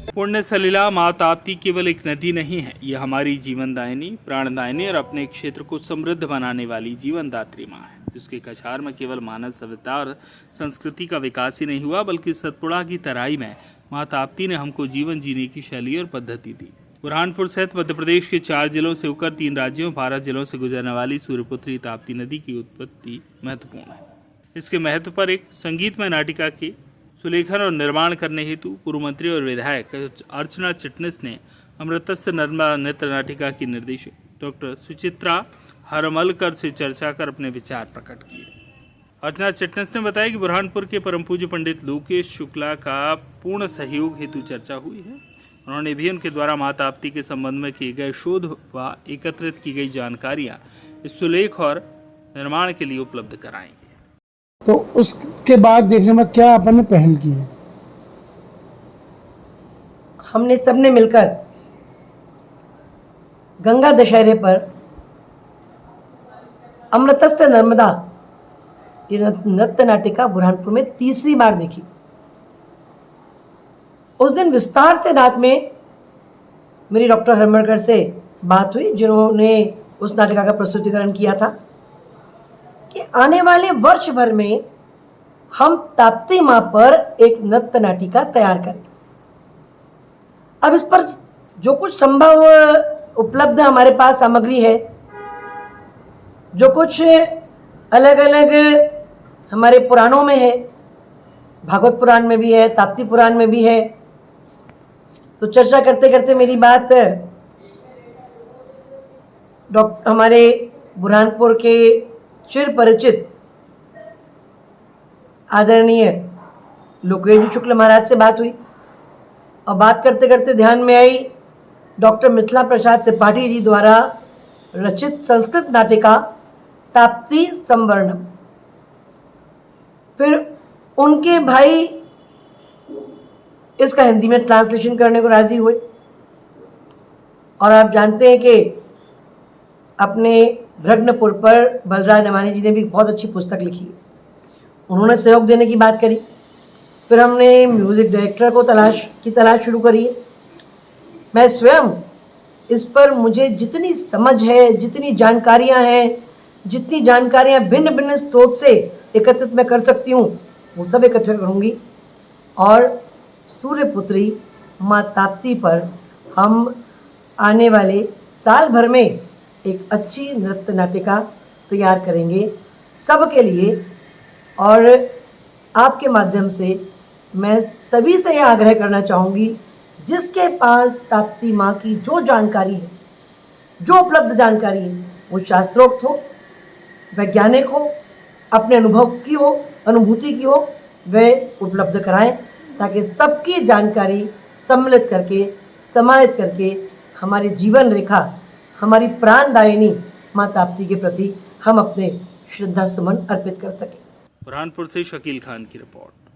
पुण्य सलिला माँ ताप्ती केवल एक नदी नहीं है, यह हमारी जीवनदायिनी, प्राणदायिनी और अपने क्षेत्र को समृद्ध बनाने वाली जीवनदात्री माँ है, जिसके कछार में केवल मानव सभ्यता और संस्कृति का विकास ही नहीं हुआ, बल्कि सतपुड़ा की तराई में माँ ताप्ती ने हमको जीवन जीने की शैली और पद्धति दी। बुरहानपुर सहित मध्य प्रदेश के 4 जिलों से होकर 3 राज्यों 12 जिलों से गुजरने वाली सूर्यपुत्री ताप्ती नदी की उत्पत्ति महत्वपूर्ण है। इसके महत्व पर एक संगीतमय नाटिका के सुलेखन और निर्माण करने हेतु पूर्व मंत्री और विधायक अर्चना चिटनिस ने अमृतस्य नर्मदा नृत्य नाटिका की निर्देशक डॉक्टर सुचित्रा हरमलकर से चर्चा कर अपने विचार प्रकट किए। अर्चना चिटनिस ने बताया कि बुरहानपुर के परम पूज्य पंडित लोकेश शुक्ला का पूर्ण सहयोग हेतु चर्चा हुई है। उन्होंने भी उनके द्वारा माँ ताप्ती के संबंध में किए गए शोध व एकत्रित की गई जानकारियाँ इस सुलेख और निर्माण के लिए उपलब्ध कराई। तो उसके बाद देखने में क्या अपन ने पहल की है? हमने सबने मिलकर गंगा दशहरे पर अमृतस्य नर्मदा ये नृत्य नाटिका बुरहानपुर में तीसरी बार देखी। उस दिन विस्तार से रात में मेरी डॉक्टर हरमलकर से बात हुई, जिन्होंने उस नाटिका का प्रस्तुतिकरण किया था, कि आने वाले वर्ष भर में हम ताप्ती माँ पर एक नृत्य नाटिका तैयार करें। अब इस पर जो कुछ संभव उपलब्ध हमारे पास सामग्री है, जो कुछ अलग अलग हमारे पुराणों में है, भागवत पुराण में भी है, ताप्ती पुराण में भी है, तो चर्चा करते करते मेरी बात हमारे बुरहानपुर के चिर परिचित आदरणीय लोकेश शुक्ल महाराज से बात हुई, और बात करते करते ध्यान में आई डॉक्टर मिथिला प्रसाद त्रिपाठी जी द्वारा रचित संस्कृत नाटिका ताप्ती संवर्णम। फिर उनके भाई इसका हिंदी में ट्रांसलेशन करने को राजी हुए, और आप जानते हैं कि अपने भ्रग्नपुर पर बलराज नवानी जी ने भी बहुत अच्छी पुस्तक लिखी है, उन्होंने सहयोग देने की बात करी। फिर हमने म्यूज़िक डायरेक्टर को तलाश शुरू करी है। मैं स्वयं इस पर मुझे जितनी समझ है, जितनी जानकारियां हैं, जितनी जानकारियां भिन्न भिन्न स्रोत से एकत्रित मैं कर सकती हूँ, वो सब इकट्ठा करूँगी, और सूर्यपुत्री माँ ताप्ती पर हम आने वाले साल भर में एक अच्छी नृत्य नाटिका तैयार करेंगे सबके लिए। और आपके माध्यम से मैं सभी से यह आग्रह करना चाहूँगी, जिसके पास ताप्ती माँ की जो जानकारी है, जो उपलब्ध जानकारी है, वो शास्त्रोक्त हो, वैज्ञानिक हो, अपने अनुभव की हो, अनुभूति की हो, वह उपलब्ध कराएं, ताकि सबकी जानकारी सम्मिलित करके, समाहित करके हमारी जीवन रेखा, हमारी प्राणदायिनी माँ ताप्ती के प्रति हम अपने श्रद्धा सुमन अर्पित कर सकें। बुरहानपुर से शकील खान की रिपोर्ट।